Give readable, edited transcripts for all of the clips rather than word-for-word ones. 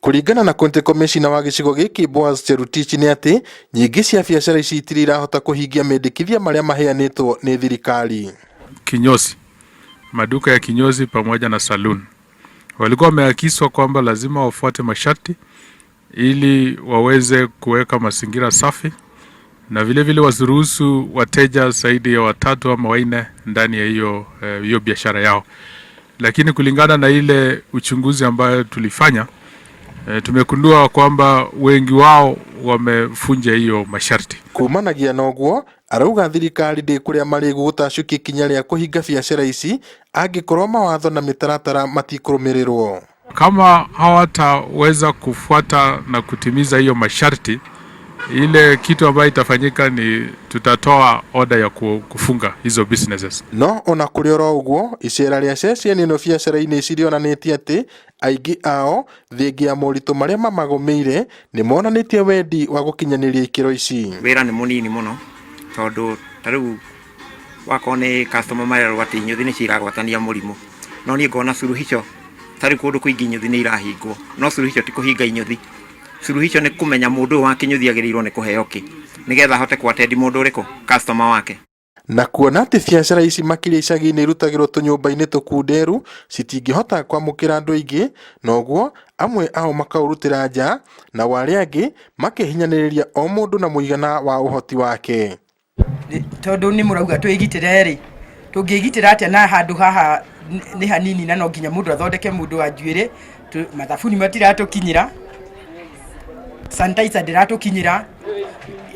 Kuringana na County Commissioner wa gicigo giki Boaz Cherutichi ni ati nyingi cia biacara ici itirahota kuhingia mendekithia maria maheanitwo ni thirikari. Kinyozi, maduka ya kinyozi pamoja na salon walikuwa wameakiswa kwamba lazima wafuate masharti ili waweze kuweka mazingira safi na vile vile wasiruhusu wateja zaidi ya 3 ama 4 ndani ya hiyo biashara yao. Lakini kulingana na ile uchunguzi ambayo tulifanya, tumekundua kwamba wengi wao wamefunja hiyo masharti. Kumanagia noguo arauga thirikari ndi kuria mari gutacukia kinya ria kuhinga biacara ici angikorwo mawatho na mitaratara matikurumirirwo. Kama hawataweza kufuata na kutimiza hiyo masharti, ile kitu ambayo itafanyika ni tutatoa order ya kufunga hizo businesses. No ona kuri oro uguo icera ria ceceni ino biacara-ini cirionanetie ati aingi ao thengia ya moritu maria mamagomeire ni monanetie wendi wa gukinyaniria ikiro ici. Wira ni munini muno tondu tariu wakone customer marero ati inyuthi ni ciragwatania murimu, no ni ngona suruhisho tari kundu kuingi inyuthi ni irahingwo, no suruhisho ti kuhinga inyuthi. Suruhisho ni kumenya mundu wa kinyuthi agirirwo ni kuheo ki nigetha hote kwatendi mundu uriku customer wake. Na kuona ati biacara ici makiria icagi-ini irutagirwo tunyumba-ini tukunderu citingihota kwamukira andu aingi, noguo amwe ao makaurutira nja na wari angi makihinyaniriria o mundu na muigana wa uhoti wake. Tondu ni murauga twigitire ri tungigitira atia na handu haha ni hanini na no nginya mundu athondeke mundu wa njuire mathabuni matiratukinyira, sanitizer ndiratukinyira,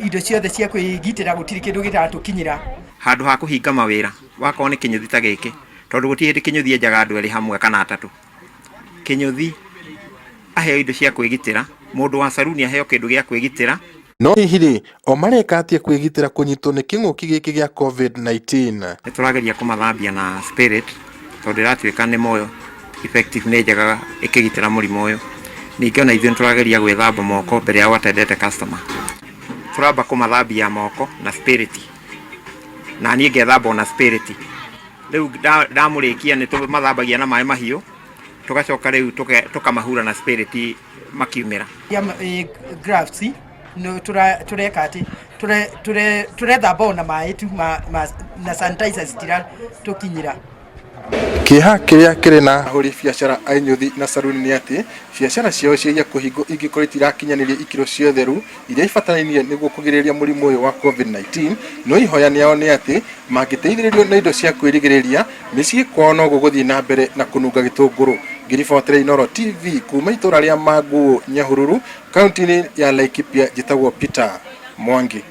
indo ciothe cia kwigitira gutiri kindu giratukinyira. Handu ha kuhinga mawira wakone kinyuthi ta giki tondu gutihindi kinyuthi enjaga andu eri hamwe kana atatu. Kinyuthi aheo indo cia kwigitira, mundu wa saluni aheo kindu gia kwigitira. No hihiri o mareka atia kwigitira kunyitwo ni king'uki giki gia COVID-19. Niturageria kumathambia na spirit tondu iratuika ni moyo effective ne njaga ikigitira murimu uyu. Ningi ona ithuĩ turageria gwĩthamba moko mbere ya gwatendete customer. Turamba kumathambia moko na spirit na niĩ ngethamba na spirit. Rĩu ndamũrĩkia nĩ tũmathambagia na maĩ mahiũ tugacoka rĩu tukamahura na spirit makiumĩra. Gloves no tureka ati turethamba na maĩ tu na sanitizer citira tukinyira. Kiha kiria kiri na ahuri biacara a inyuthi na salon ni ati biacara ciao cia kuhingo ingikorwo itirakinyaniria ikiro cia theru iria ibatarainie niguo kugiriria murimu uyu wa COVID-19. No ihoya niao ni ati mangiteithiririo na indo cia kwirigiriria micii kwao no guguthii na mbere na kununga gitunguru. Ngiribotera Inooro TV kuma itura ria Mangu Nyahururu, kaunti-ini ya Laikipia, jitagwo Peter Mwangi.